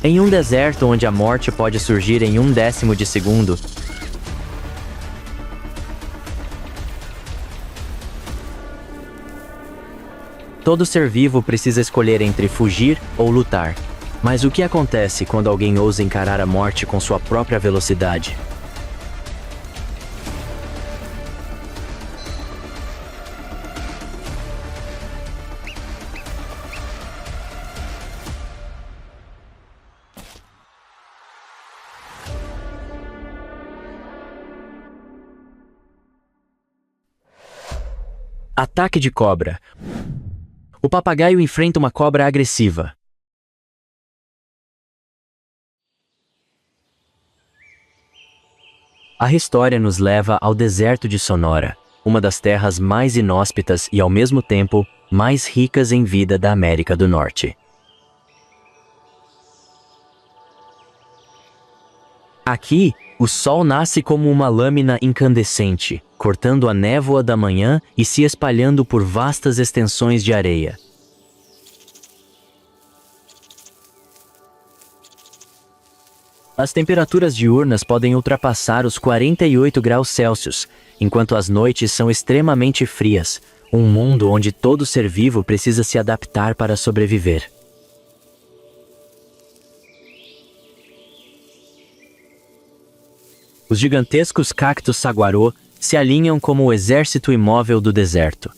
Em um deserto onde a morte pode surgir em 1/10 de segundo, todo ser vivo precisa escolher entre fugir ou lutar. Mas o que acontece quando alguém ousa encarar a morte com sua própria velocidade? Ataque de cobra. O papagaio enfrenta uma cobra agressiva. A história nos leva ao deserto de Sonora, uma das terras mais inóspitas e, ao mesmo tempo, mais ricas em vida da América do Norte. Aqui, o sol nasce como uma lâmina incandescente, cortando a névoa da manhã e se espalhando por vastas extensões de areia. As temperaturas diurnas podem ultrapassar os 48 graus Celsius, enquanto as noites são extremamente frias, um mundo onde todo ser vivo precisa se adaptar para sobreviver. Os gigantescos cactos saguarô se alinham como o exército imóvel do deserto.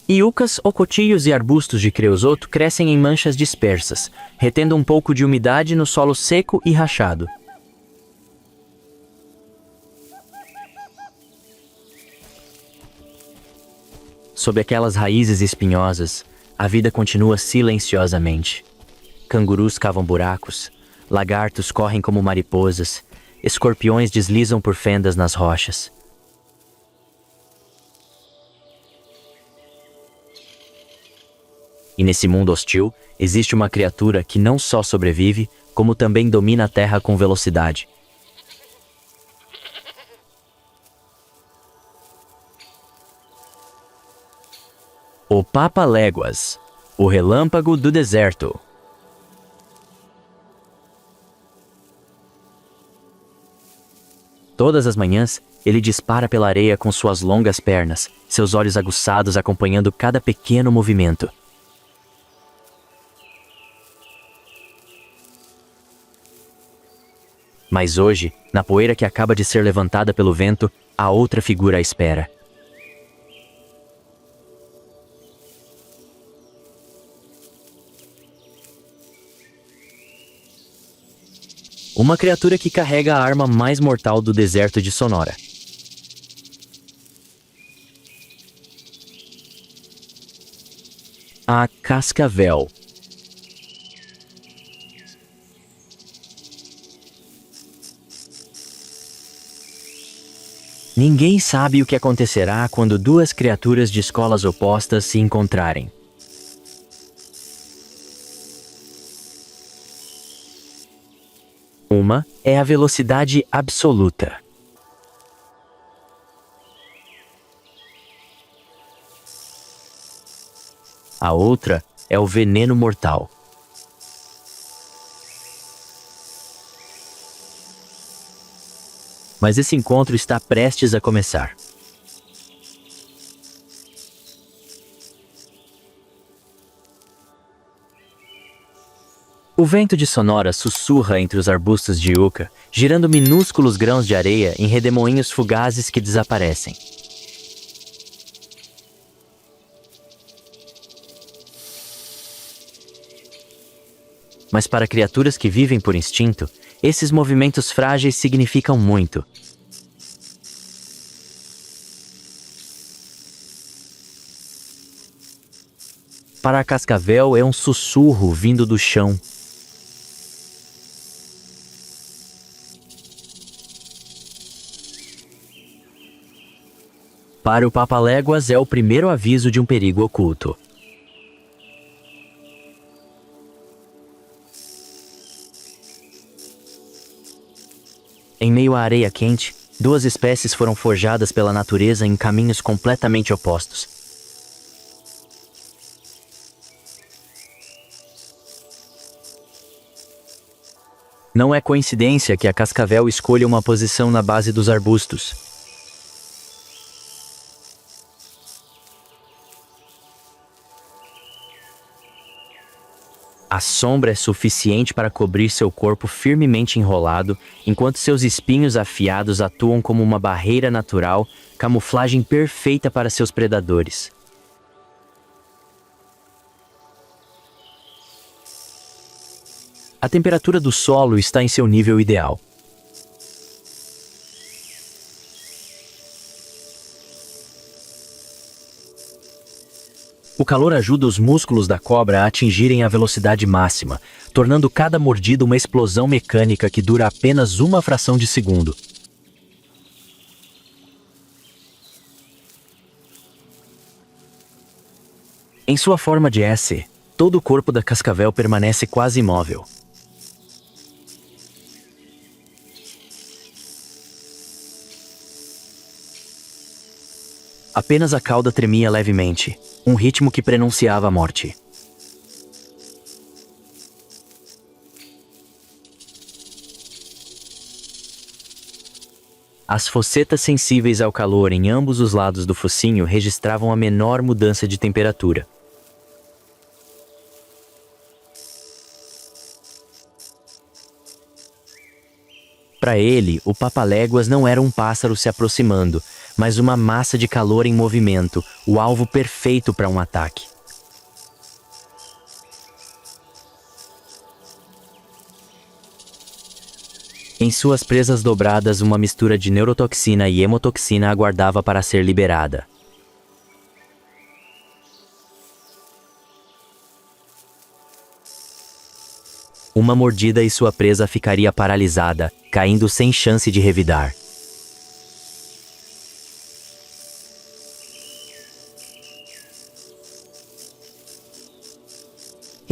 Iucas, ocotios e arbustos de creosoto crescem em manchas dispersas, retendo um pouco de umidade no solo seco e rachado. Sob aquelas raízes espinhosas, a vida continua silenciosamente. Cangurus cavam buracos, lagartos correm como mariposas, escorpiões deslizam por fendas nas rochas. E nesse mundo hostil, existe uma criatura que não só sobrevive, como também domina a Terra com velocidade. O Papa-Léguas, o relâmpago do deserto. Todas as manhãs, ele dispara pela areia com suas longas pernas, seus olhos aguçados acompanhando cada pequeno movimento. Mas hoje, na poeira que acaba de ser levantada pelo vento, há outra figura à espera. Uma criatura que carrega a arma mais mortal do deserto de Sonora. A cascavel. Ninguém sabe o que acontecerá quando duas criaturas de escolas opostas se encontrarem. Uma é a velocidade absoluta. A outra é o veneno mortal. Mas esse encontro está prestes a começar. O vento de Sonora sussurra entre os arbustos de Iuca, girando minúsculos grãos de areia em redemoinhos fugazes que desaparecem. Mas para criaturas que vivem por instinto, esses movimentos frágeis significam muito. Para a cascavel é um sussurro vindo do chão. Para o Papa-Léguas é o primeiro aviso de um perigo oculto. Em meio à areia quente, duas espécies foram forjadas pela natureza em caminhos completamente opostos. Não é coincidência que a cascavel escolha uma posição na base dos arbustos. A sombra é suficiente para cobrir seu corpo firmemente enrolado, enquanto seus espinhos afiados atuam como uma barreira natural, camuflagem perfeita para seus predadores. A temperatura do solo está em seu nível ideal. O calor ajuda os músculos da cobra a atingirem a velocidade máxima, tornando cada mordida uma explosão mecânica que dura apenas uma fração de segundo. Em sua forma de S, todo o corpo da cascavel permanece quase imóvel. Apenas a cauda tremia levemente, um ritmo que prenunciava a morte. As fossetas sensíveis ao calor em ambos os lados do focinho registravam a menor mudança de temperatura. Para ele, o papaléguas não era um pássaro se aproximando, mas uma massa de calor em movimento, o alvo perfeito para um ataque. Em suas presas dobradas, uma mistura de neurotoxina e hemotoxina aguardava para ser liberada. Uma mordida e sua presa ficaria paralisada, caindo sem chance de revidar.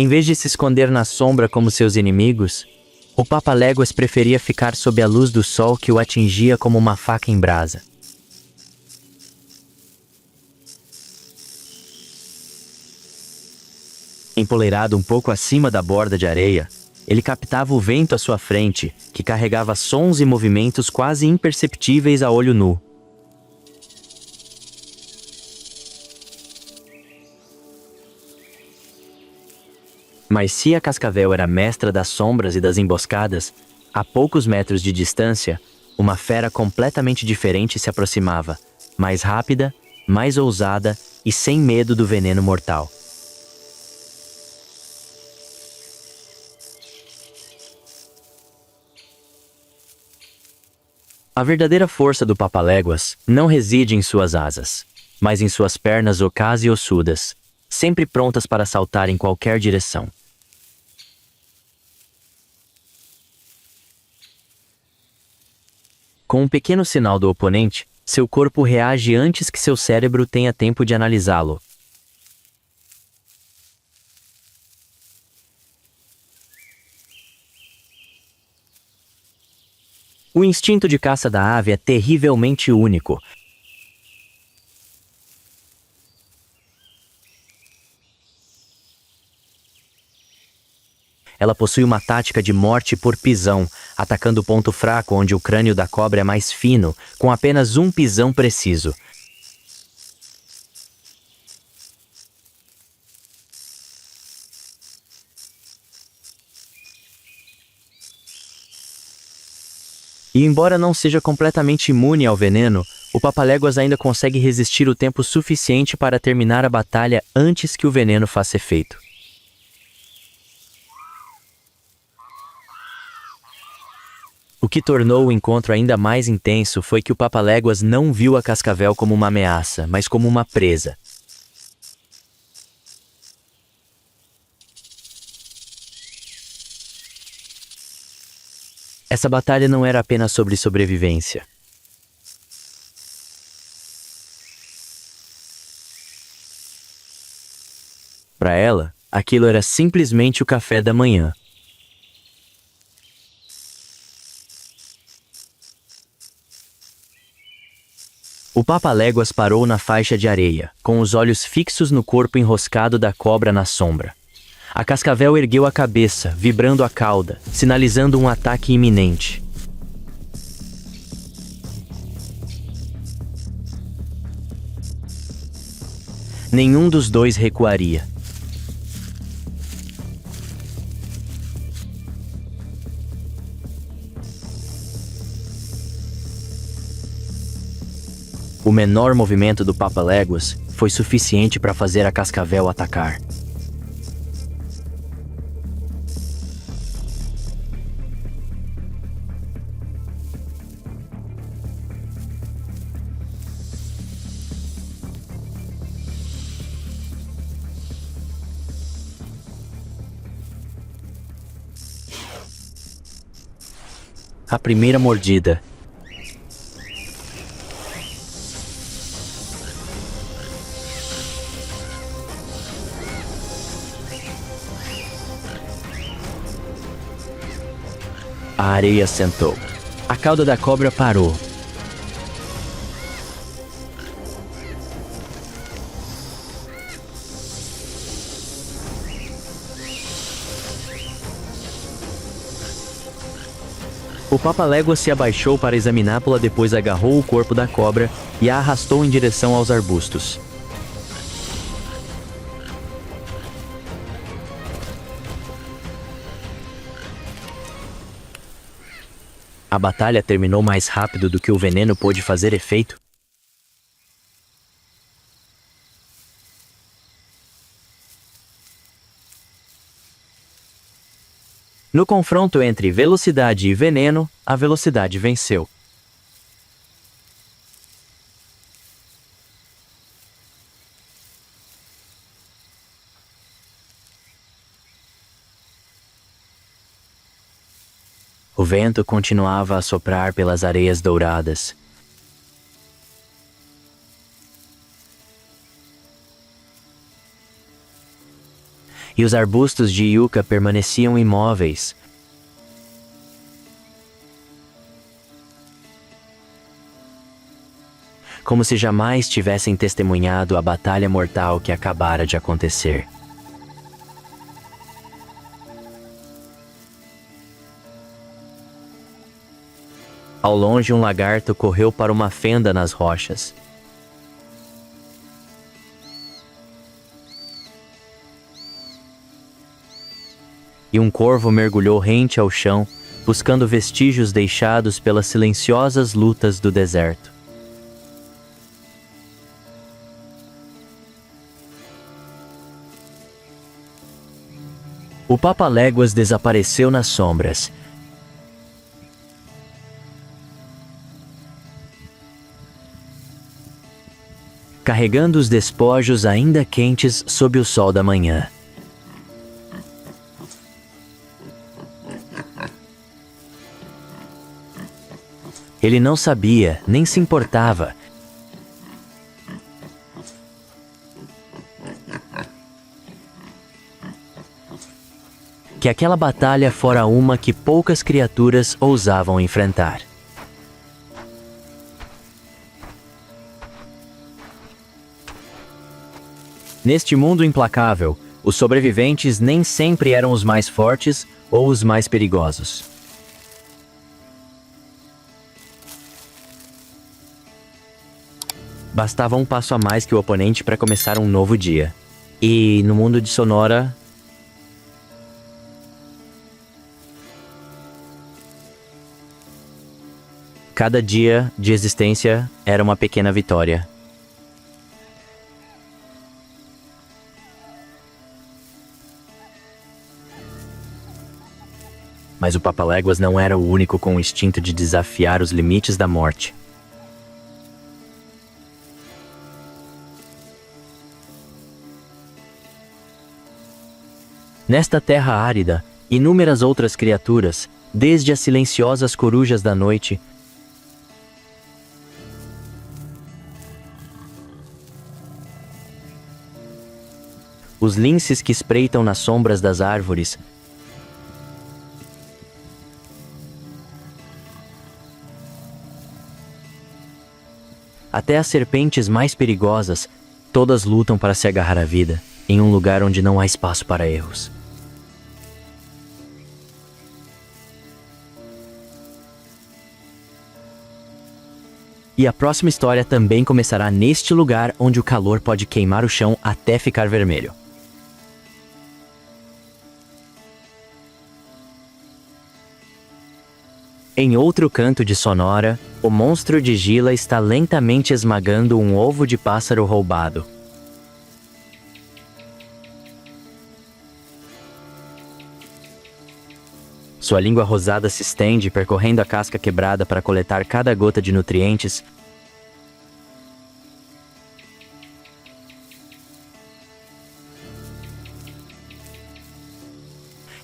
Em vez de se esconder na sombra como seus inimigos, o papaléguas preferia ficar sob a luz do sol que o atingia como uma faca em brasa. Empoleirado um pouco acima da borda de areia, ele captava o vento à sua frente, que carregava sons e movimentos quase imperceptíveis a olho nu. Mas se a cascavel era mestra das sombras e das emboscadas, a poucos metros de distância, uma fera completamente diferente se aproximava, mais rápida, mais ousada e sem medo do veneno mortal. A verdadeira força do papaléguas não reside em suas asas, mas em suas pernas ocas e ossudas, sempre prontas para saltar em qualquer direção. Com um pequeno sinal do oponente, seu corpo reage antes que seu cérebro tenha tempo de analisá-lo. O instinto de caça da ave é terrivelmente único. Ela possui uma tática de morte por pisão, atacando o ponto fraco onde o crânio da cobra é mais fino, com apenas um pisão preciso. E embora não seja completamente imune ao veneno, o papaléguas ainda consegue resistir o tempo suficiente para terminar a batalha antes que o veneno faça efeito. O que tornou o encontro ainda mais intenso foi que o papaléguas não viu a cascavel como uma ameaça, mas como uma presa. Essa batalha não era apenas sobre sobrevivência. Para ela, aquilo era simplesmente o café da manhã. O papaléguas parou na faixa de areia, com os olhos fixos no corpo enroscado da cobra na sombra. A cascavel ergueu a cabeça, vibrando a cauda, sinalizando um ataque iminente. Nenhum dos dois recuaria. O menor movimento do Papaléguas foi suficiente para fazer a cascavel atacar. A primeira mordida. A areia sentou. A cauda da cobra parou. O Papaléguas se abaixou para examiná-la, depois agarrou o corpo da cobra e a arrastou em direção aos arbustos. A batalha terminou mais rápido do que o veneno pôde fazer efeito. No confronto entre velocidade e veneno, a velocidade venceu. O vento continuava a soprar pelas areias douradas. E os arbustos de yucca permaneciam imóveis. Como se jamais tivessem testemunhado a batalha mortal que acabara de acontecer. Ao longe, um lagarto correu para uma fenda nas rochas. E um corvo mergulhou rente ao chão, buscando vestígios deixados pelas silenciosas lutas do deserto. O Papaléguas desapareceu nas sombras. Carregando os despojos ainda quentes sob o sol da manhã. Ele não sabia, nem se importava. Que aquela batalha fora uma que poucas criaturas ousavam enfrentar. Neste mundo implacável, os sobreviventes nem sempre eram os mais fortes ou os mais perigosos. Bastava um passo a mais que o oponente para começar um novo dia. E no mundo de Sonora, cada dia de existência era uma pequena vitória. Mas o Papaléguas não era o único com o instinto de desafiar os limites da morte. Nesta terra árida, inúmeras outras criaturas, desde as silenciosas corujas da noite, os linces que espreitam nas sombras das árvores, até as serpentes mais perigosas, todas lutam para se agarrar à vida, em um lugar onde não há espaço para erros. E a próxima história também começará neste lugar onde o calor pode queimar o chão até ficar vermelho. Em outro canto de Sonora, o monstro de Gila está lentamente esmagando um ovo de pássaro roubado. Sua língua rosada se estende, percorrendo a casca quebrada para coletar cada gota de nutrientes.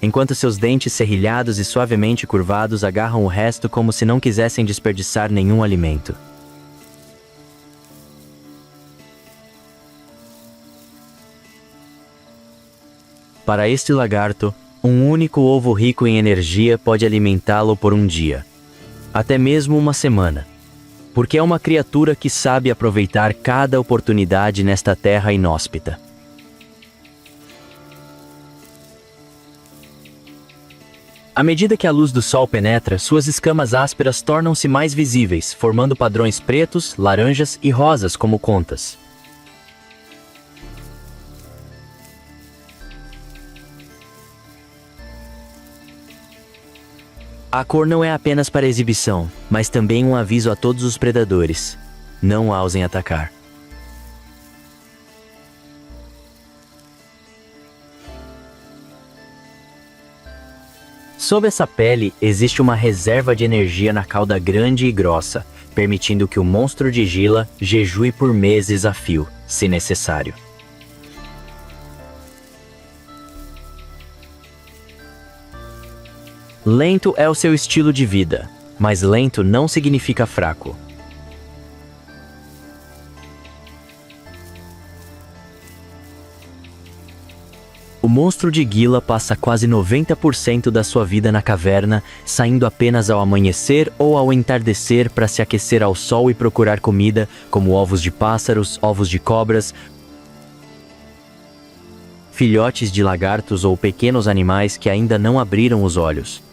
Enquanto seus dentes serrilhados e suavemente curvados agarram o resto como se não quisessem desperdiçar nenhum alimento. Para este lagarto, um único ovo rico em energia pode alimentá-lo por um dia, até mesmo uma semana, porque é uma criatura que sabe aproveitar cada oportunidade nesta terra inóspita. À medida que a luz do sol penetra, suas escamas ásperas tornam-se mais visíveis, formando padrões pretos, laranjas e rosas como contas. A cor não é apenas para exibição, mas também um aviso a todos os predadores: não a ousem atacar. Sob essa pele, existe uma reserva de energia na cauda grande e grossa, permitindo que o monstro de Gila jejue por meses a fio, se necessário. Lento é o seu estilo de vida, mas lento não significa fraco. O monstro de Gila passa quase 90% da sua vida na caverna, saindo apenas ao amanhecer ou ao entardecer para se aquecer ao sol e procurar comida, como ovos de pássaros, ovos de cobras, filhotes de lagartos ou pequenos animais que ainda não abriram os olhos.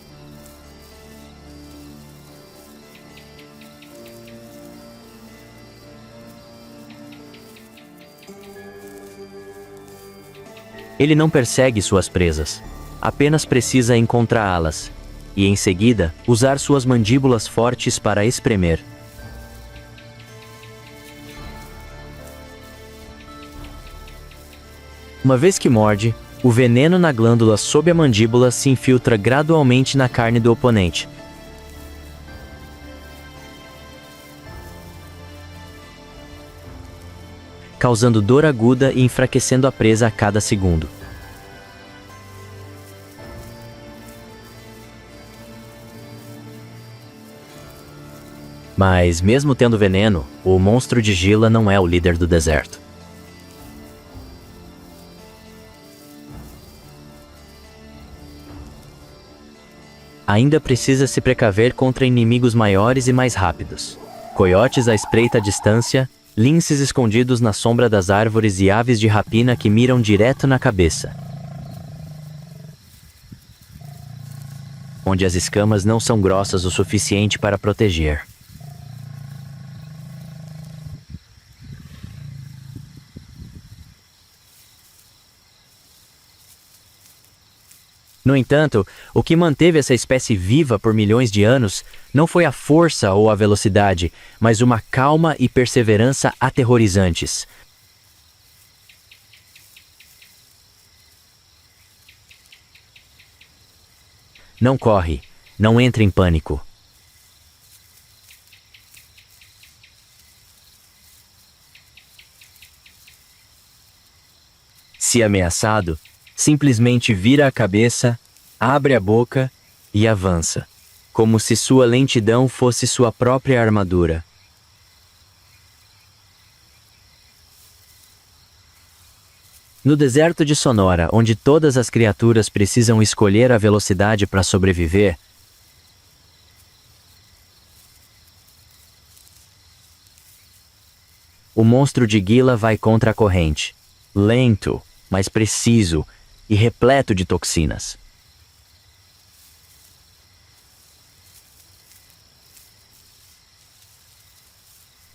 Ele não persegue suas presas, apenas precisa encontrá-las, e em seguida, usar suas mandíbulas fortes para espremer. Uma vez que morde, o veneno na glândula sob a mandíbula se infiltra gradualmente na carne do oponente, causando dor aguda e enfraquecendo a presa a cada segundo. Mas, mesmo tendo veneno, o monstro de Gila não é o líder do deserto. Ainda precisa se precaver contra inimigos maiores e mais rápidos. Coiotes à espreita distância, linces escondidos na sombra das árvores e aves de rapina que miram direto na cabeça, onde as escamas não são grossas o suficiente para proteger. No entanto, o que manteve essa espécie viva por milhões de anos não foi a força ou a velocidade, mas uma calma e perseverança aterrorizantes. Não corre, não entre em pânico. Se ameaçado, simplesmente vira a cabeça, abre a boca e avança, como se sua lentidão fosse sua própria armadura. No deserto de Sonora, onde todas as criaturas precisam escolher a velocidade para sobreviver, o monstro de Gila vai contra a corrente, lento, mas preciso e repleto de toxinas.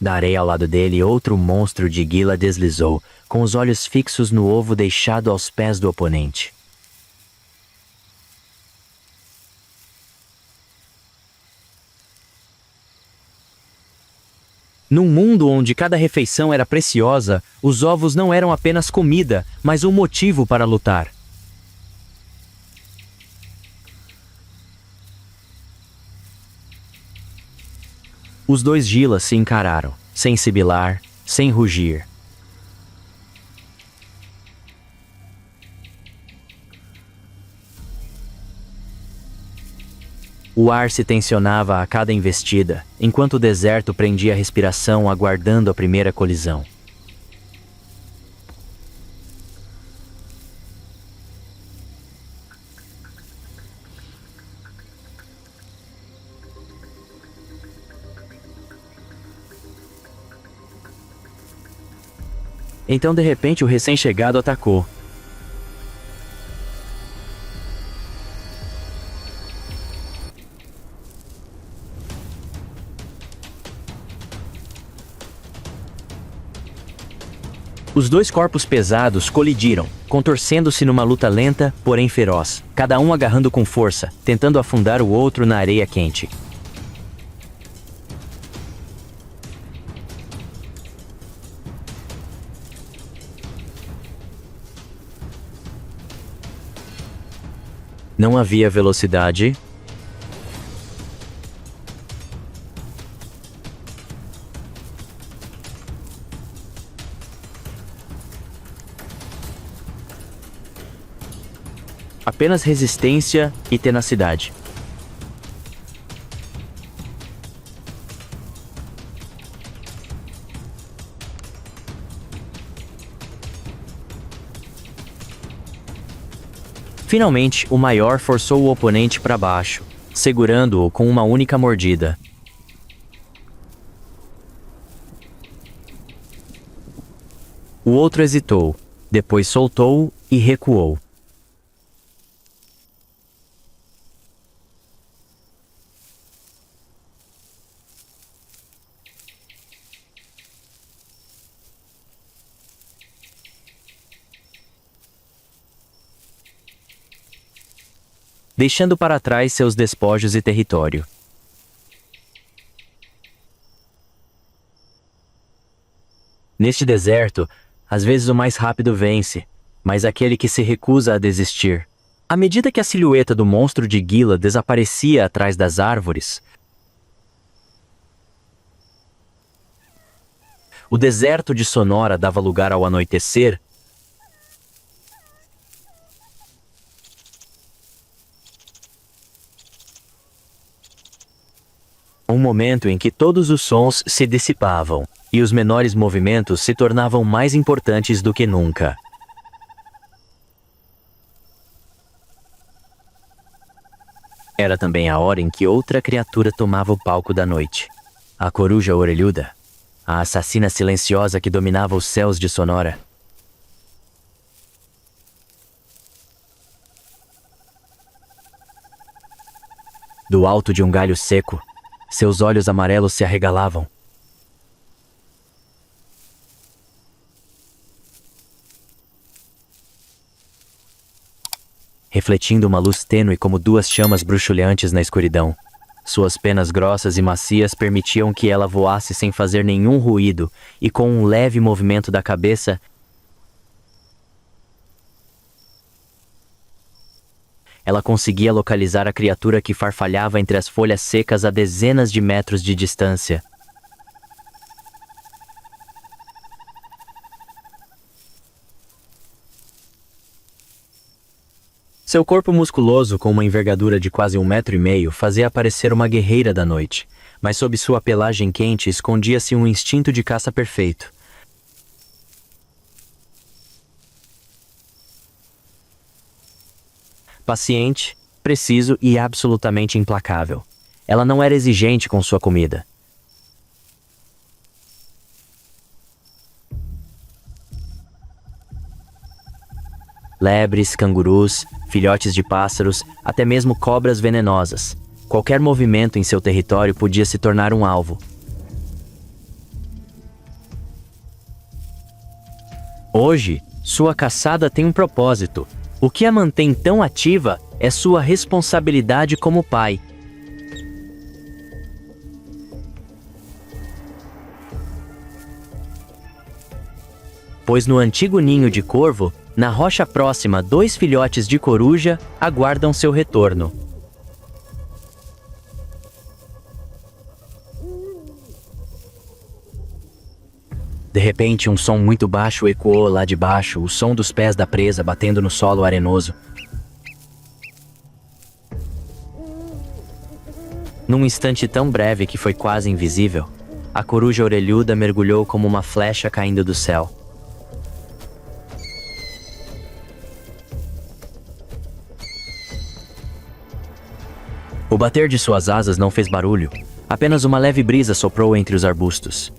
Da areia ao lado dele, outro monstro de Gila deslizou, com os olhos fixos no ovo deixado aos pés do oponente. Num mundo onde cada refeição era preciosa, os ovos não eram apenas comida, mas um motivo para lutar. Os dois Gilas se encararam, sem sibilar, sem rugir. O ar se tensionava a cada investida, enquanto o deserto prendia a respiração aguardando a primeira colisão. Então, de repente, o recém-chegado atacou. Os dois corpos pesados colidiram, contorcendo-se numa luta lenta, porém feroz, cada um agarrando com força, tentando afundar o outro na areia quente. Não havia velocidade. Apenas resistência e tenacidade. Finalmente, o maior forçou o oponente para baixo, segurando-o com uma única mordida. O outro hesitou, depois soltou-o e recuou. Deixando para trás seus despojos e território. Neste deserto, às vezes o mais rápido vence, mas aquele que se recusa a desistir. À medida que a silhueta do monstro de Gila desaparecia atrás das árvores, o deserto de Sonora dava lugar ao anoitecer. Um momento em que todos os sons se dissipavam, e os menores movimentos se tornavam mais importantes do que nunca. Era também a hora em que outra criatura tomava o palco da noite. A coruja orelhuda, a assassina silenciosa que dominava os céus de Sonora. Do alto de um galho seco, seus olhos amarelos se arregalavam. Refletindo uma luz tênue como duas chamas bruxuleantes na escuridão. Suas penas grossas e macias permitiam que ela voasse sem fazer nenhum ruído, e com um leve movimento da cabeça, ela conseguia localizar a criatura que farfalhava entre as folhas secas a dezenas de metros de distância. Seu corpo musculoso, com uma envergadura de quase 1,5 metros, fazia parecer uma guerreira da noite, mas sob sua pelagem quente escondia-se um instinto de caça perfeito. Paciente, preciso e absolutamente implacável. Ela não era exigente com sua comida. Lebres, cangurus, filhotes de pássaros, até mesmo cobras venenosas. Qualquer movimento em seu território podia se tornar um alvo. Hoje, sua caçada tem um propósito. O que a mantém tão ativa é sua responsabilidade como pai. Pois no antigo ninho de corvo, na rocha próxima, 2 filhotes de coruja aguardam seu retorno. De repente, um som muito baixo ecoou lá de baixo, o som dos pés da presa batendo no solo arenoso. Num instante tão breve que foi quase invisível, a coruja orelhuda mergulhou como uma flecha caindo do céu. O bater de suas asas não fez barulho, apenas uma leve brisa soprou entre os arbustos.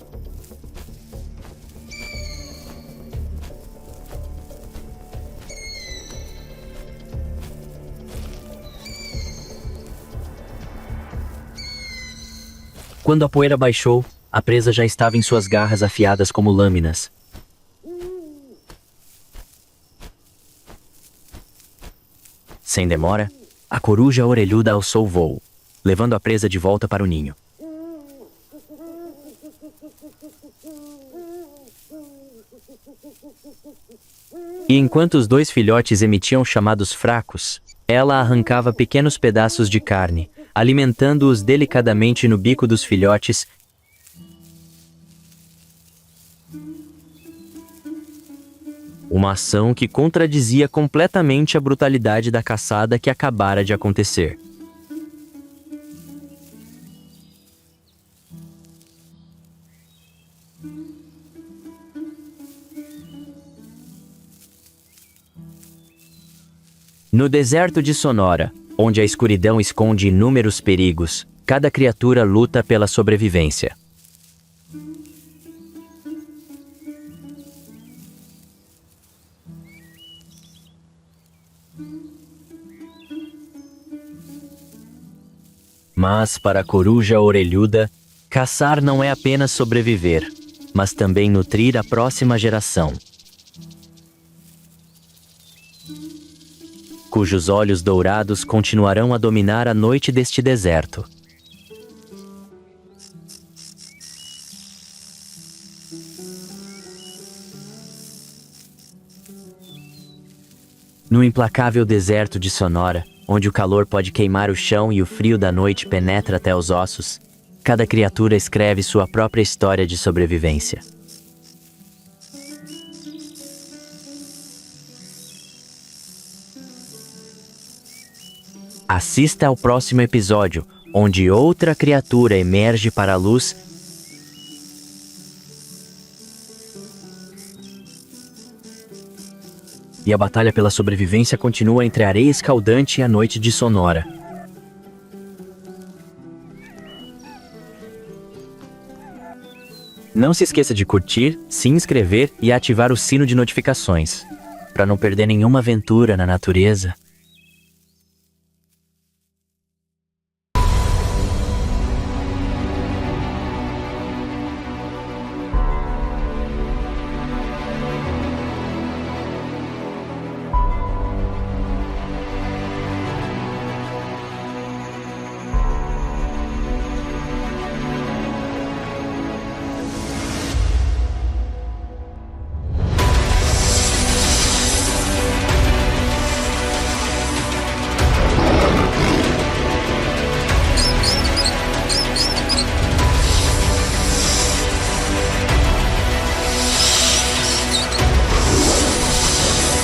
Quando a poeira baixou, a presa já estava em suas garras afiadas como lâminas. Sem demora, a coruja orelhuda alçou voo, levando a presa de volta para o ninho. E enquanto os 2 filhotes emitiam chamados fracos, ela arrancava pequenos pedaços de carne, alimentando-os delicadamente no bico dos filhotes. Uma ação que contradizia completamente a brutalidade da caçada que acabara de acontecer. No deserto de Sonora, onde a escuridão esconde inúmeros perigos, cada criatura luta pela sobrevivência. Mas para a coruja orelhuda, caçar não é apenas sobreviver, mas também nutrir a próxima geração, cujos olhos dourados continuarão a dominar a noite deste deserto. No implacável deserto de Sonora, onde o calor pode queimar o chão e o frio da noite penetra até os ossos, cada criatura escreve sua própria história de sobrevivência. Assista ao próximo episódio, onde outra criatura emerge para a luz e a batalha pela sobrevivência continua entre a areia escaldante e a noite de Sonora. Não se esqueça de curtir, se inscrever e ativar o sino de notificações, para não perder nenhuma aventura na natureza.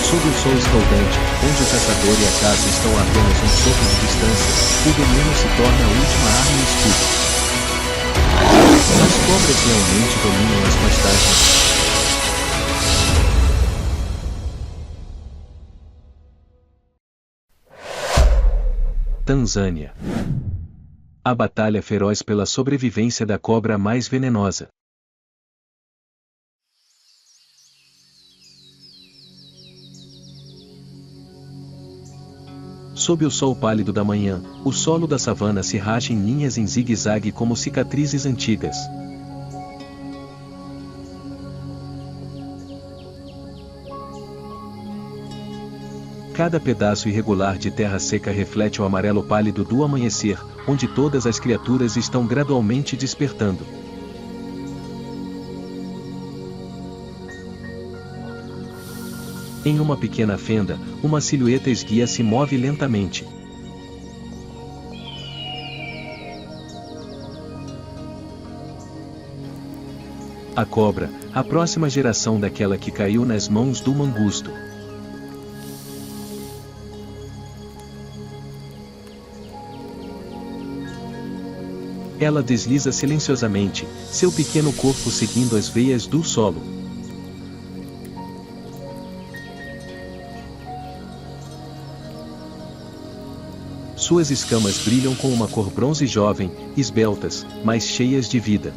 Sob o sol escaldante, onde o caçador e a caça estão a apenas um sopro de distância, o veneno se torna a última arma e escudo. As cobras realmente dominam as pastagens. Tanzânia. A batalha feroz pela sobrevivência da cobra mais venenosa. Sob o sol pálido da manhã, o solo da savana se racha em linhas em zigue-zague como cicatrizes antigas. Cada pedaço irregular de terra seca reflete o amarelo pálido do amanhecer, onde todas as criaturas estão gradualmente despertando. Em uma pequena fenda, uma silhueta esguia se move lentamente. A cobra, a próxima geração daquela que caiu nas mãos do mangusto. Ela desliza silenciosamente, seu pequeno corpo seguindo as veias do solo. Suas escamas brilham com uma cor bronze jovem, esbeltas, mas cheias de vida.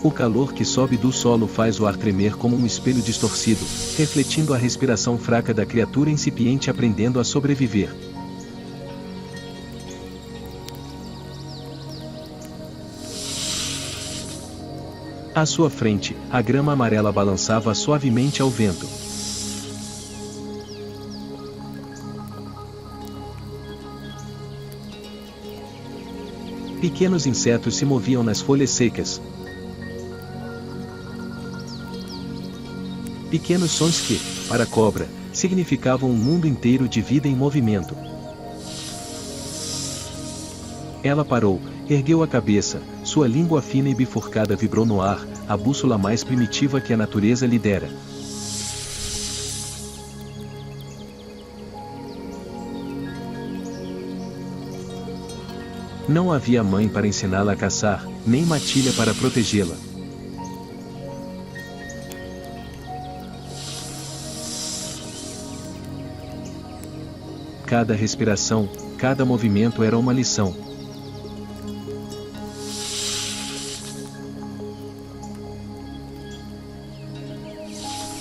O calor que sobe do solo faz o ar tremer como um espelho distorcido, refletindo a respiração fraca da criatura incipiente aprendendo a sobreviver. À sua frente, a grama amarela balançava suavemente ao vento. Pequenos insetos se moviam nas folhas secas. Pequenos sons que, para a cobra, significavam um mundo inteiro de vida em movimento. Ela parou, ergueu a cabeça, sua língua fina e bifurcada vibrou no ar, a bússola mais primitiva que a natureza lhe dera. Não havia mãe para ensiná-la a caçar, nem matilha para protegê-la. Cada respiração, cada movimento era uma lição.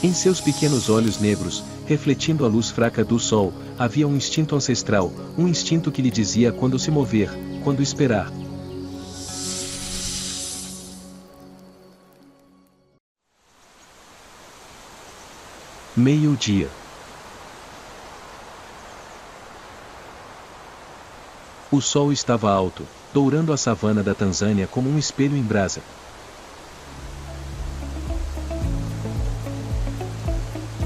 Em seus pequenos olhos negros, refletindo a luz fraca do sol, havia um instinto ancestral, um instinto que lhe dizia quando se mover, quando esperar. Meio-dia. O sol estava alto, dourando a savana da Tanzânia como um espelho em brasa.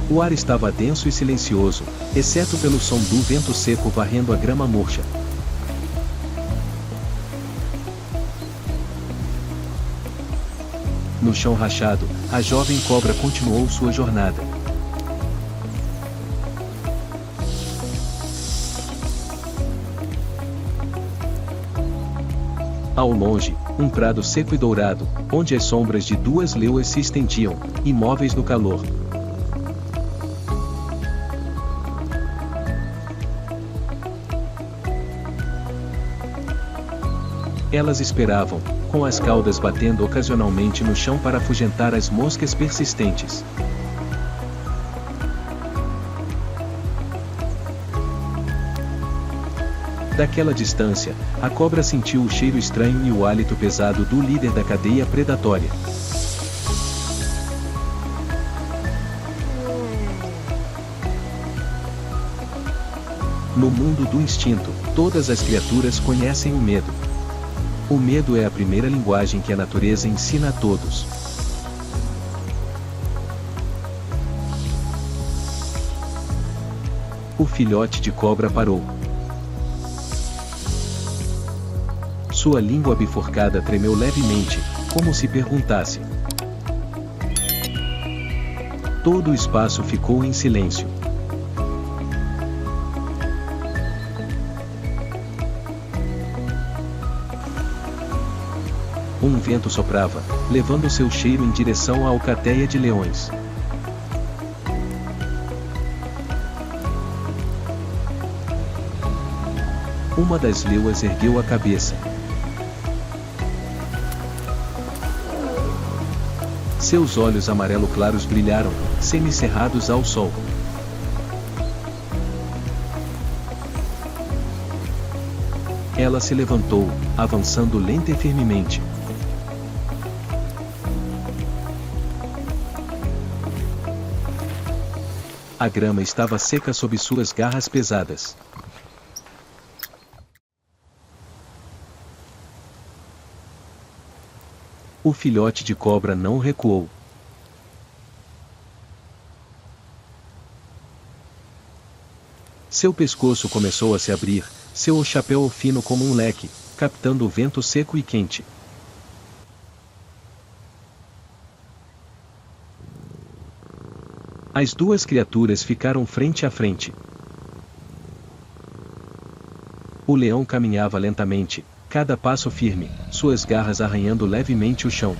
O ar estava denso e silencioso, exceto pelo som do vento seco varrendo a grama murcha. No chão rachado, a jovem cobra continuou sua jornada. Ao longe, um prado seco e dourado, onde as sombras de duas leoas se estendiam, imóveis no calor. Elas esperavam, com as caudas batendo ocasionalmente no chão para afugentar as moscas persistentes. Daquela distância, a cobra sentiu o cheiro estranho e o hálito pesado do líder da cadeia predatória. No mundo do instinto, todas as criaturas conhecem o medo. O medo é a primeira linguagem que a natureza ensina a todos. O filhote de cobra parou. Sua língua bifurcada tremeu levemente, como se perguntasse. Todo o espaço ficou em silêncio. Um vento soprava, levando seu cheiro em direção à alcateia de leões. Uma das leoas ergueu a cabeça. Seus olhos amarelo claros brilharam, semicerrados ao sol. Ela se levantou, avançando lenta e firmemente. A grama estava seca sob suas garras pesadas. O filhote de cobra não recuou. Seu pescoço começou a se abrir, seu chapéu fino como um leque, captando o vento seco e quente. As duas criaturas ficaram frente a frente. O leão caminhava lentamente, cada passo firme, suas garras arranhando levemente o chão.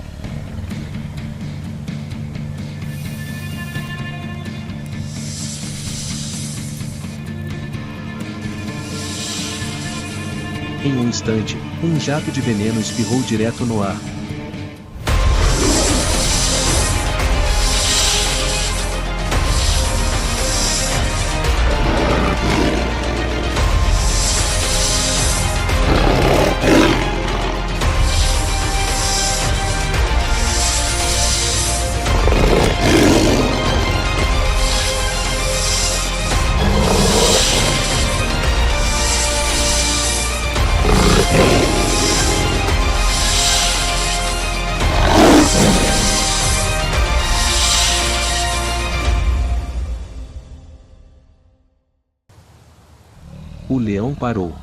Em um instante, um jato de veneno espirrou direto no ar. O leão parou.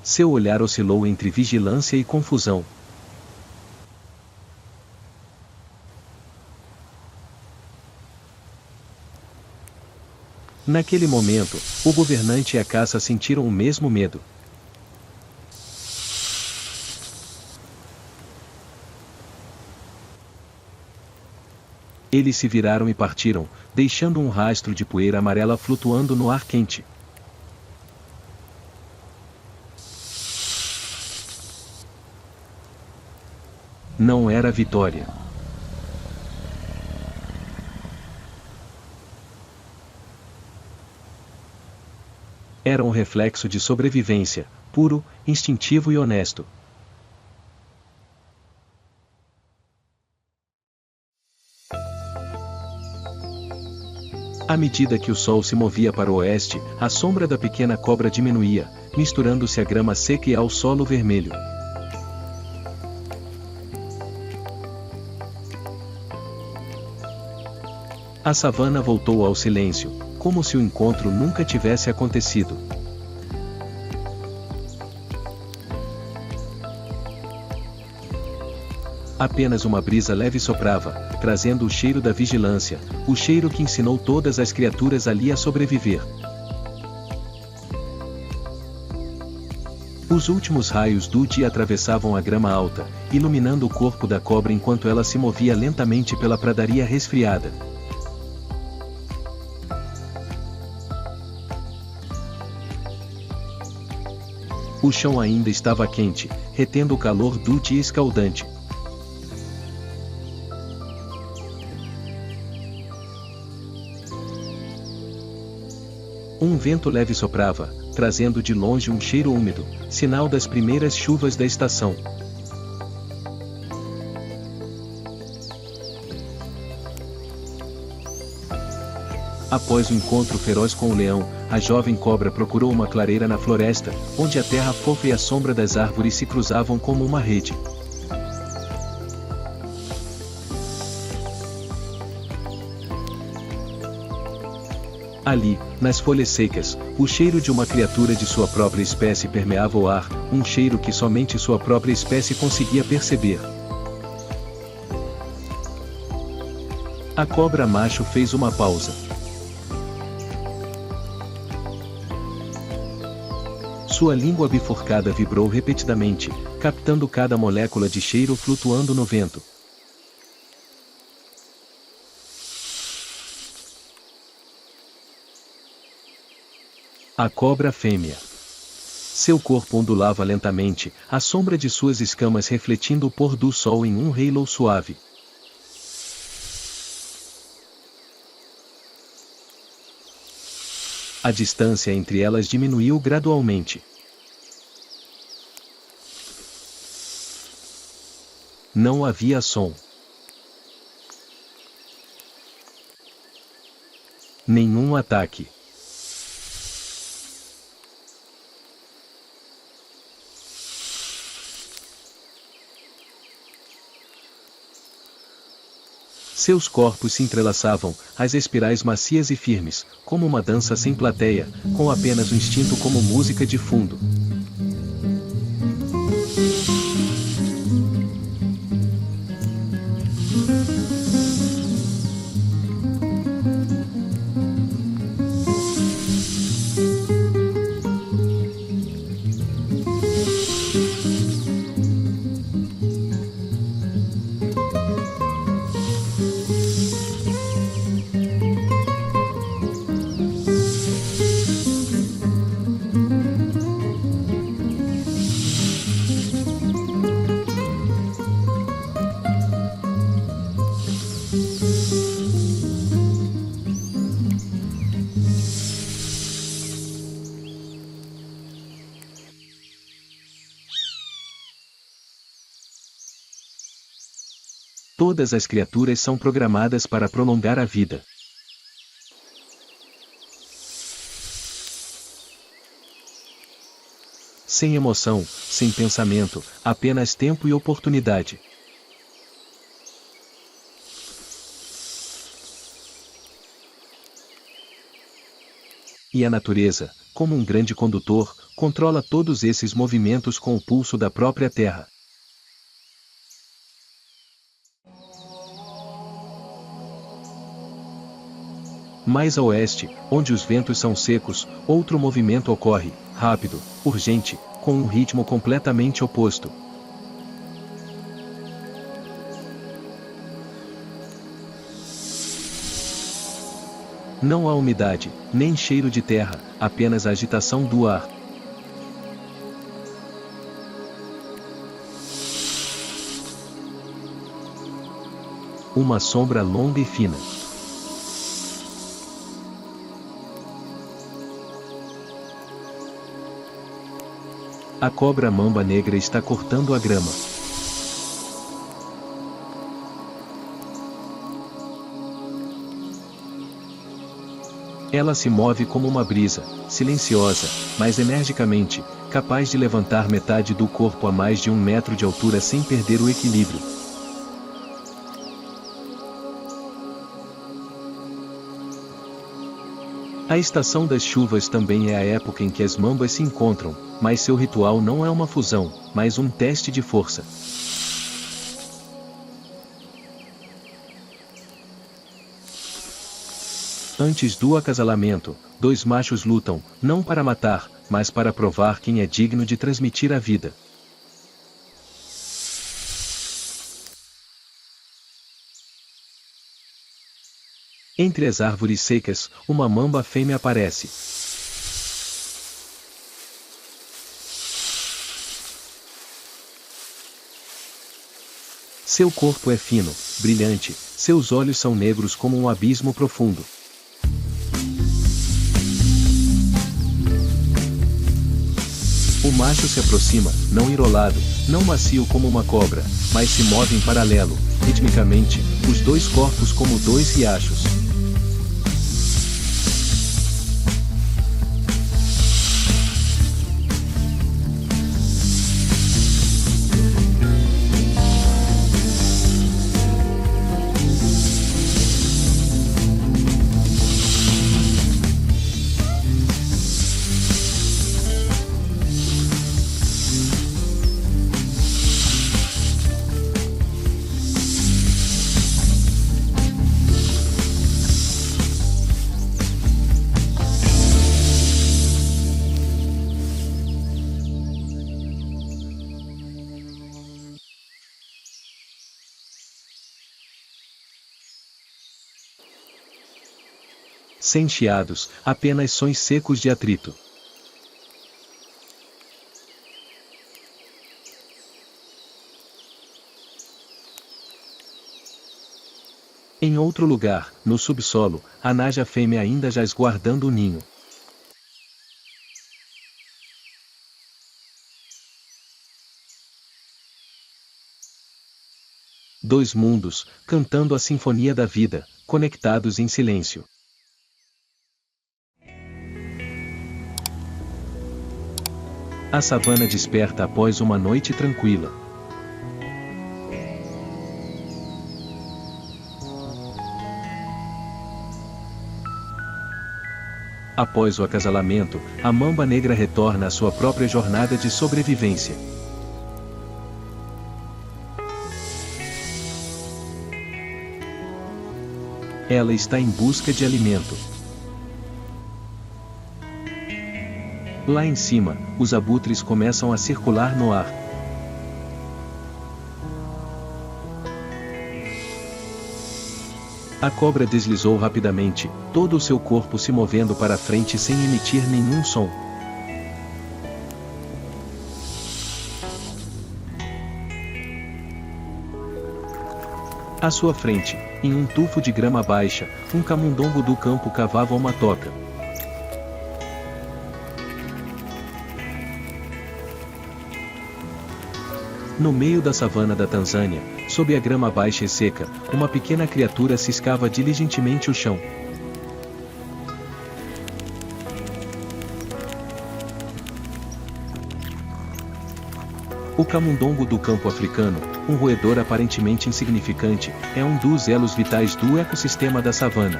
Seu olhar oscilou entre vigilância e confusão. Naquele momento, o governante e a caça sentiram o mesmo medo. Eles se viraram e partiram, deixando um rastro de poeira amarela flutuando no ar quente. Não era vitória. Era um reflexo de sobrevivência, puro, instintivo e honesto. À medida que o sol se movia para o oeste, a sombra da pequena cobra diminuía, misturando-se à grama seca e ao solo vermelho. A savana voltou ao silêncio, como se o encontro nunca tivesse acontecido. Apenas uma brisa leve soprava, trazendo o cheiro da vigilância, o cheiro que ensinou todas as criaturas ali a sobreviver. Os últimos raios do dia atravessavam a grama alta, iluminando o corpo da cobra enquanto ela se movia lentamente pela pradaria resfriada. O chão ainda estava quente, retendo o calor do dia escaldante. Um vento leve soprava, trazendo de longe um cheiro úmido, sinal das primeiras chuvas da estação. Após o encontro feroz com o leão, a jovem cobra procurou uma clareira na floresta, onde a terra fofa e a sombra das árvores se cruzavam como uma rede. Ali, nas folhas secas, o cheiro de uma criatura de sua própria espécie permeava o ar, um cheiro que somente sua própria espécie conseguia perceber. A cobra macho fez uma pausa. Sua língua bifurcada vibrou repetidamente, captando cada molécula de cheiro flutuando no vento. A cobra fêmea. Seu corpo ondulava lentamente, a sombra de suas escamas refletindo o pôr do sol em um halo suave. A distância entre elas diminuiu gradualmente. não havia som. Nenhum ataque. Seus corpos se entrelaçavam, as espirais macias e firmes, como uma dança sem plateia, com apenas o instinto como música de fundo. Todas as criaturas são programadas para prolongar a vida. Sem emoção, sem pensamento, apenas tempo e oportunidade. E a natureza, como um grande condutor, controla todos esses movimentos com o pulso da própria Terra. Mais a oeste, onde os ventos são secos, outro movimento ocorre, rápido, urgente, com um ritmo completamente oposto. Não há umidade, nem cheiro de terra, apenas a agitação do ar. Uma sombra longa e fina. A cobra-mamba negra está cortando a grama. Ela se move como uma brisa, silenciosa, mas energicamente, capaz de levantar metade do corpo a mais de 1 metro de altura sem perder o equilíbrio. A estação das chuvas também é a época em que as mambas se encontram, mas seu ritual não é uma fusão, mas um teste de força. Antes do acasalamento, 2 machos lutam, não para matar, mas para provar quem é digno de transmitir a vida. Entre as árvores secas, uma mamba fêmea aparece. Seu corpo é fino, brilhante, seus olhos são negros como um abismo profundo. O macho se aproxima, não enrolado, não macio como uma cobra, mas se move em paralelo, ritmicamente, os 2 corpos como 2 riachos. Sem chiados, apenas sons secos de atrito. Em outro lugar, no subsolo, a naja fêmea ainda jaz guardando o ninho. dois mundos, cantando a sinfonia da vida, conectados em silêncio. A savana desperta após uma noite tranquila. Após o acasalamento, a mamba negra retorna à sua própria jornada de sobrevivência. Ela está em busca de alimento. Lá em cima, os abutres começam a circular no ar. A cobra deslizou rapidamente, todo o seu corpo se movendo para frente sem emitir nenhum som. À sua frente, em um tufo de grama baixa, um camundongo do campo cavava uma toca. No meio da savana da Tanzânia, sob a grama baixa e seca, uma pequena criatura ciscava diligentemente o chão. O camundongo do campo africano, um roedor aparentemente insignificante, é um dos elos vitais do ecossistema da savana.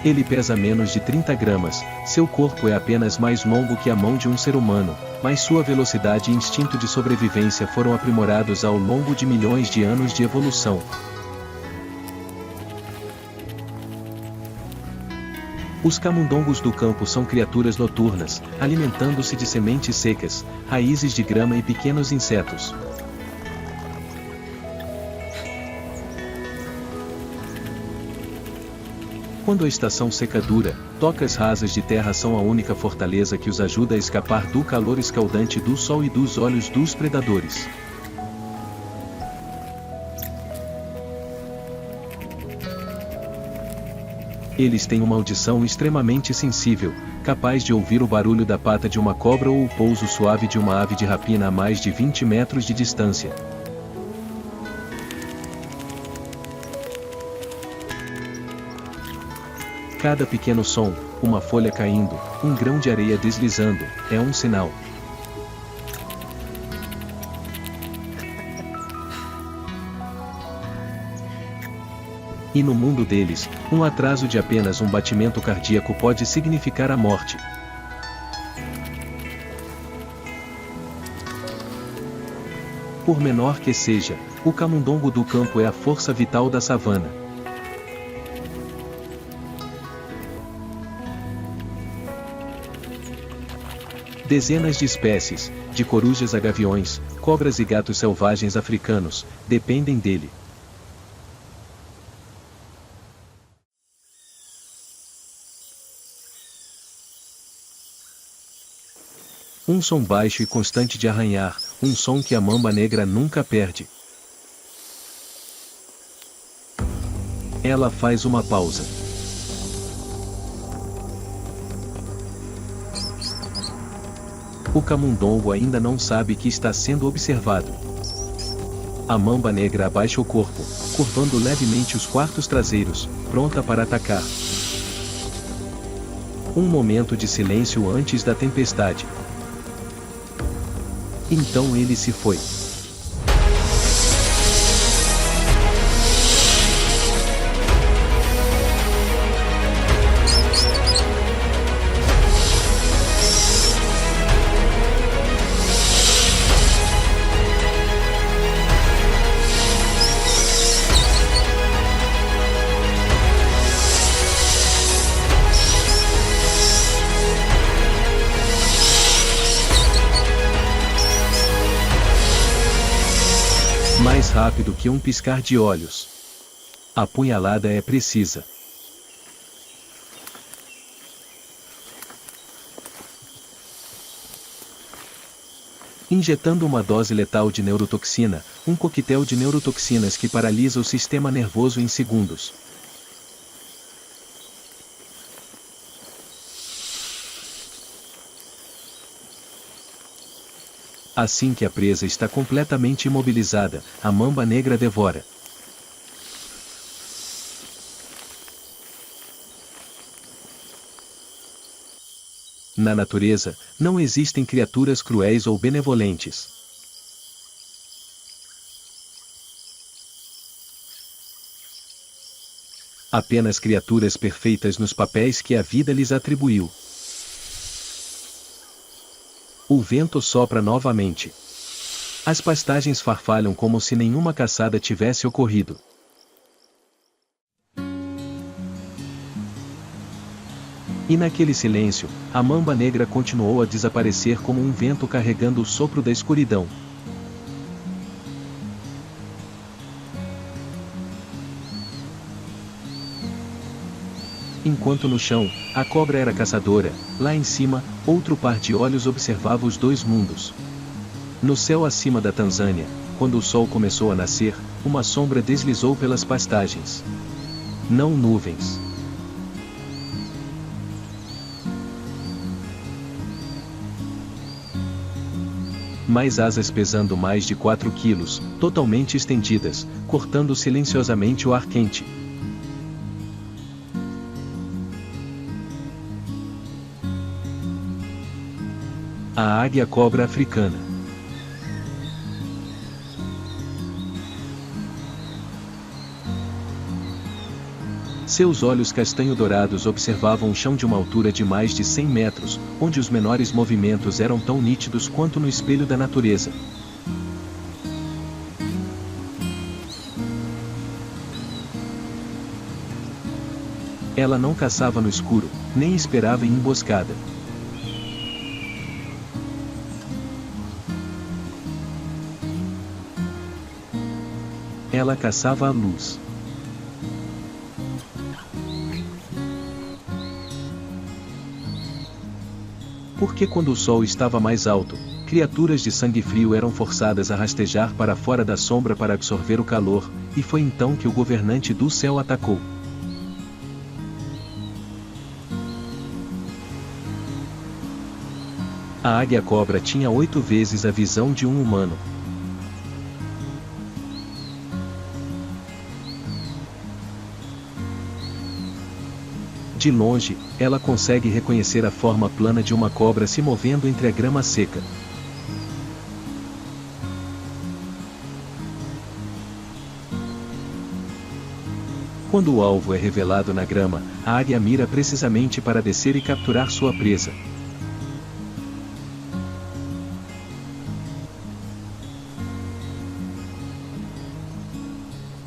Ele pesa menos de 30 gramas, seu corpo é apenas mais longo que a mão de um ser humano, mas sua velocidade e instinto de sobrevivência foram aprimorados ao longo de milhões de anos de evolução. Os camundongos do campo são criaturas noturnas, alimentando-se de sementes secas, raízes de grama e pequenos insetos. Quando a estação seca dura, tocas rasas de terra são a única fortaleza que os ajuda a escapar do calor escaldante do sol e dos olhos dos predadores. Eles têm uma audição extremamente sensível, capaz de ouvir o barulho da pata de uma cobra ou o pouso suave de uma ave de rapina a mais de 20 metros de distância. Cada pequeno som, uma folha caindo, um grão de areia deslizando, é um sinal. E no mundo deles, um atraso de apenas um batimento cardíaco pode significar a morte. Por menor que seja, o camundongo do campo é a força vital da savana. Dezenas de espécies, de corujas a gaviões, cobras e gatos selvagens africanos, dependem dele. Um som baixo e constante de arranhar, um som que a mamba negra nunca perde. Ela faz uma pausa. O camundongo ainda não sabe que está sendo observado. A mamba negra abaixa o corpo, curvando levemente os quartos traseiros, pronta para atacar. Um momento de silêncio antes da tempestade. Então ele se foi. Mais rápido que um piscar de olhos. A punhalada é precisa. Injetando uma dose letal de neurotoxina, um coquetel de neurotoxinas que paralisa o sistema nervoso em segundos. Assim que a presa está completamente imobilizada, a mamba negra devora. Na natureza, não existem criaturas cruéis ou benevolentes. Apenas criaturas perfeitas nos papéis que a vida lhes atribuiu. O vento sopra novamente. As pastagens farfalham como se nenhuma caçada tivesse ocorrido. E naquele silêncio, a mamba negra continuou a desaparecer como um vento carregando o sopro da escuridão. Enquanto no chão, a cobra era caçadora, lá em cima, outro par de olhos observava os dois mundos. No céu acima da Tanzânia, quando o sol começou a nascer, uma sombra deslizou pelas pastagens. Não nuvens. Mais asas pesando mais de 4 quilos, totalmente estendidas, cortando silenciosamente o ar quente. A águia-cobra africana. Seus olhos castanho-dourados observavam o chão de uma altura de mais de 100 metros, onde os menores movimentos eram tão nítidos quanto no espelho da natureza. Ela não caçava no escuro, nem esperava em emboscada. Ela caçava à luz. Porque quando o sol estava mais alto, criaturas de sangue frio eram forçadas a rastejar para fora da sombra para absorver o calor, e foi então que o governante do céu atacou. A águia-cobra tinha 8 vezes a visão de um humano. De longe, ela consegue reconhecer a forma plana de uma cobra se movendo entre a grama seca. Quando o alvo é revelado na grama, a águia mira precisamente para descer e capturar sua presa.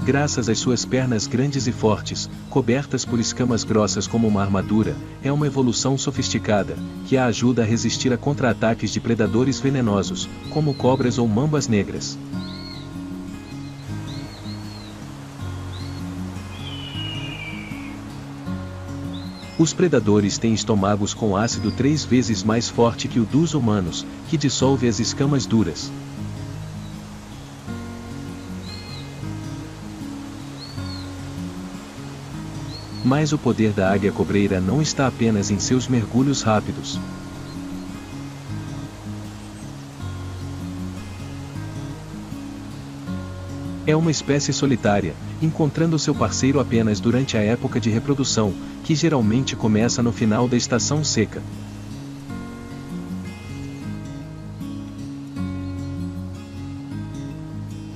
Graças às suas pernas grandes e fortes, cobertas por escamas grossas como uma armadura, é uma evolução sofisticada, que a ajuda a resistir a contra-ataques de predadores venenosos, como cobras ou mambas negras. Os predadores têm estômagos com ácido 3 vezes mais forte que o dos humanos, que dissolve as escamas duras. Mas o poder da águia-cobreira não está apenas em seus mergulhos rápidos. É uma espécie solitária, encontrando seu parceiro apenas durante a época de reprodução, que geralmente começa no final da estação seca.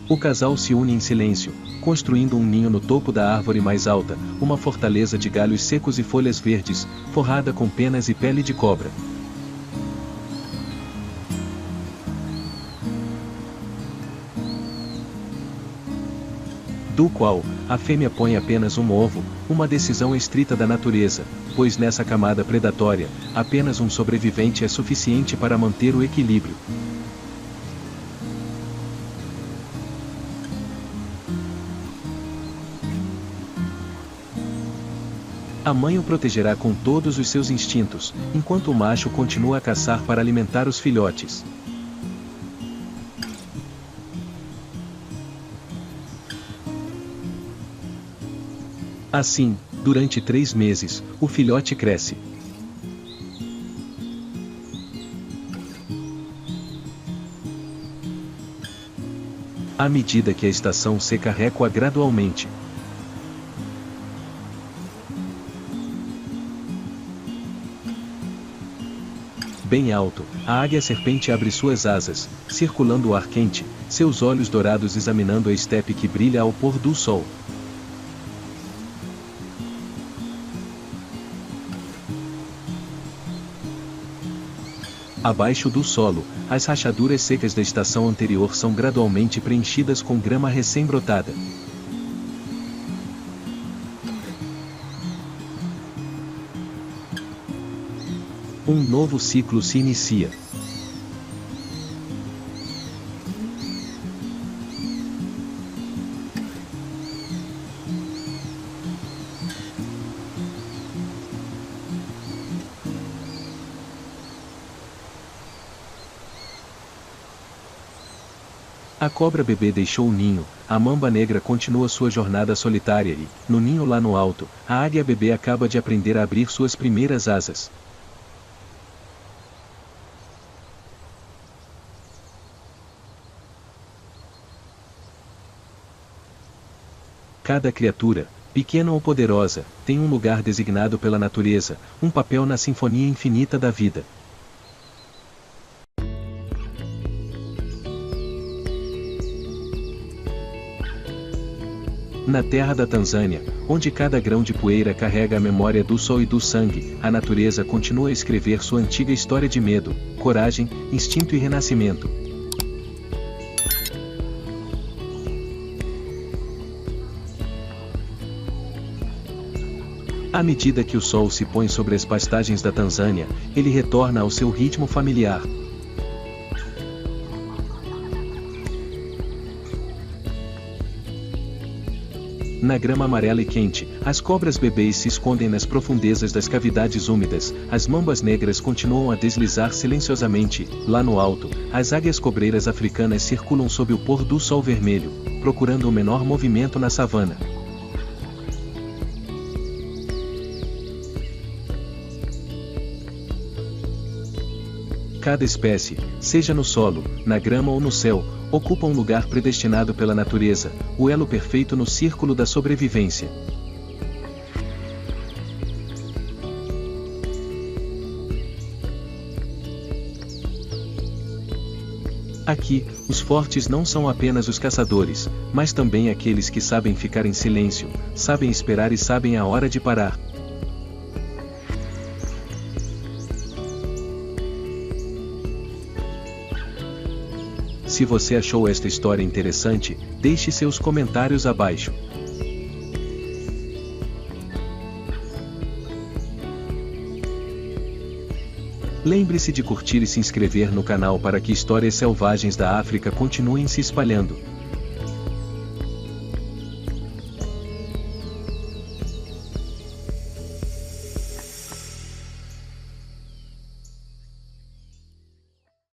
O casal se une em silêncio, construindo um ninho no topo da árvore mais alta, uma fortaleza de galhos secos e folhas verdes, forrada com penas e pele de cobra. Do qual, a fêmea põe apenas um ovo, uma decisão estrita da natureza, pois nessa camada predatória, apenas um sobrevivente é suficiente para manter o equilíbrio. A mãe o protegerá com todos os seus instintos, enquanto o macho continua a caçar para alimentar os filhotes. Assim, durante 3 meses, o filhote cresce. À medida que a estação seca recua gradualmente. Bem alto, a águia-serpente abre suas asas, circulando o ar quente, seus olhos dourados examinando a estepe que brilha ao pôr do sol. Abaixo do solo, as rachaduras secas da estação anterior são gradualmente preenchidas com grama recém-brotada. Um novo ciclo se inicia. A cobra bebê deixou o ninho, a mamba negra continua sua jornada solitária e, no ninho lá no alto, a águia bebê acaba de aprender a abrir suas primeiras asas. Cada criatura, pequena ou poderosa, tem um lugar designado pela natureza, um papel na sinfonia infinita da vida. Na terra da Tanzânia, onde cada grão de poeira carrega a memória do sol e do sangue, a natureza continua a escrever sua antiga história de medo, coragem, instinto e renascimento. À medida que o sol se põe sobre as pastagens da Tanzânia, ele retorna ao seu ritmo familiar. Na grama amarela e quente, as cobras bebês se escondem nas profundezas das cavidades úmidas, as mambas negras continuam a deslizar silenciosamente, lá no alto, as águias cobreiras africanas circulam sob o pôr do sol vermelho, procurando o menor movimento na savana. Cada espécie, seja no solo, na grama ou no céu, ocupa um lugar predestinado pela natureza, o elo perfeito no círculo da sobrevivência. Aqui, os fortes não são apenas os caçadores, mas também aqueles que sabem ficar em silêncio, sabem esperar e sabem a hora de parar. Se você achou esta história interessante, deixe seus comentários abaixo. Lembre-se de curtir e se inscrever no canal para que histórias selvagens da África continuem se espalhando.